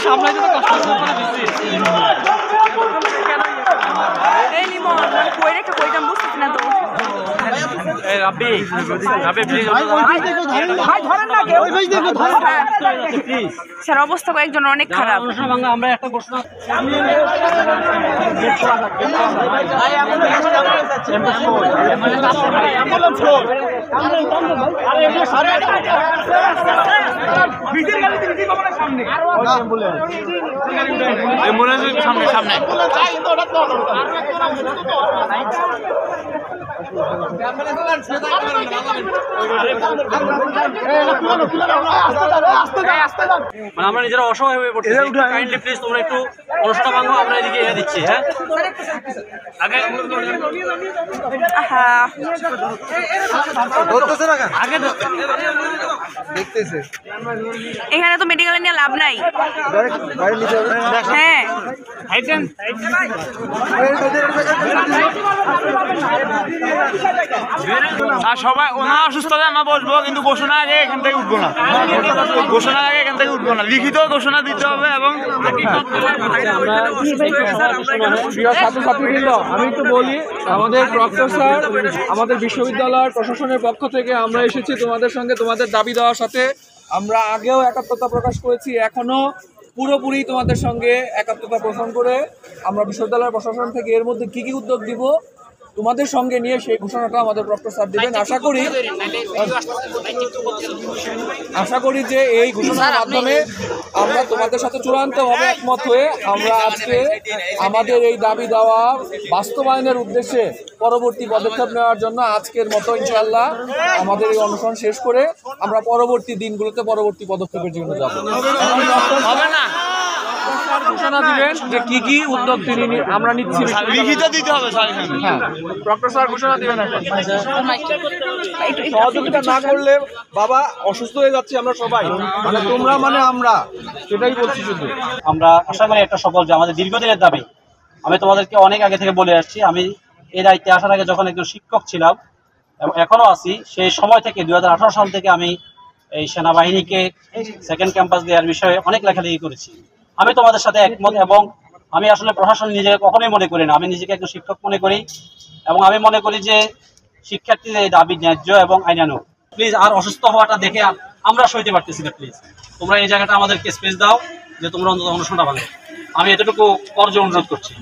সামলাইতে তো কষ্ট হচ্ছে। এই লিমন কই রেখে কইতাম বুঝছিস না তো। এই রাব্বি প্লিজ ভাই ধরেন না কেউ প্লিজ। স্যার অবস্থা কয়েকজন অনেক খারাপ। আমরা একটা ঘোষণা সামনে মানে আমরা নিজেরা অসহায় হয়ে পড়ছি। কাইন্ডলি প্লিজ তোমরা একটু অনুষ্ঠানটা ভাঙো, আমরা এদিকে এনে দিচ্ছি। হ্যাঁ আগে দেখতেছে এখানে তো মেডিকেলে নিয়ে লাভ নাই। হ্যাঁ আর সবাই ওনার অসুস্থতা আমরা বসবো, কিন্তু ঘোষণা আগে এখান থেকে উঠবো না। ঘোষণার আগে এখান থেকে উঠবো না, লিখিত ঘোষণা দিতে হবে। এবং প্রিয় ছাত্রছাত্রীবৃন্দ, আমি একটু বলি, আমাদের প্রক্টর স্যার, আমাদের বিশ্ববিদ্যালয়ের প্রশাসনের পক্ষ থেকে আমরা এসেছি তোমাদের সঙ্গে তোমাদের দাবি দেওয়ার সাথে। আমরা আগেও একাত্মতা প্রকাশ করেছি, এখনো পুরোপুরি তোমাদের সঙ্গে একাত্মতা পোষণ করে আমরা বিশ্ববিদ্যালয়ের প্রশাসন থেকে এর মধ্যে কি উদ্যোগ দিব তোমাদের সঙ্গে নিয়ে সেই ঘোষণাটা আমাদের প্রক্টর স্যার দেবেন। আশা করি যে এই ঘোষণার মাধ্যমে আমরা তোমাদের সাথে চূড়ান্তভাবে একমত হয়ে আমরা আজকে আমাদের এই দাবি দেওয়া বাস্তবায়নের উদ্দেশ্যে পরবর্তী পদক্ষেপ নেওয়ার জন্য আজকের মতো ইনশাআল্লাহ আমাদের এই অনুষ্ঠান শেষ করে আমরা পরবর্তী দিনগুলোতে পরবর্তী পদক্ষেপের জন্য যাব। ঘোষণা দিবেন যে কি উদ্যোগ তিনি আমরা নিচ্ছি, লিখিত দিতে হবে। হ্যাঁ, প্রক্টর স্যার ঘোষণা দিবেন। সহযোগিতা না করলে বাবা অসুস্থ হয়ে যাচ্ছে আমরা সবাই, মানে তোমরা মানে আমরা, সেটাই বলছি। শুধু আমরা আশা করি একটা সফল যে আমাদের দীর্ঘদিনের দাবি, আমি তোমাদেরকে অনেক আগে থেকে বলে আসছি। আমি এই দায়িত্বে আসার আগে যখন একজন শিক্ষক ছিলাম এবং এখনো আছি, সেই সময় থেকে 2018 সাল থেকে আমি এই সেনাবাহিনীকে সেকেন্ড ক্যাম্পাস দেওয়ার বিষয়ে অনেক লেখালেখি করেছি। আমি তোমাদের সাথে একমত এবং আমি আসলে প্রশাসন নিজেকে কখনোই মনে করি না, আমি নিজেকে একজন শিক্ষক মনে করি এবং আমি মনে করি যে শিক্ষার্থীদের এই দাবি ন্যায্য এবং আইনানুগ। প্লিজ আর অসুস্থ হওয়াটা দেখে আমরা সইতে পারতেছি না। প্লিজ তোমরা এই জায়গাটা আমাদেরকে স্পেস দাও যে তোমরা অন্তত অনুষ্ঠানটা ভালো। আমি এতটুকু করজোড়ে অনুরোধ করছি।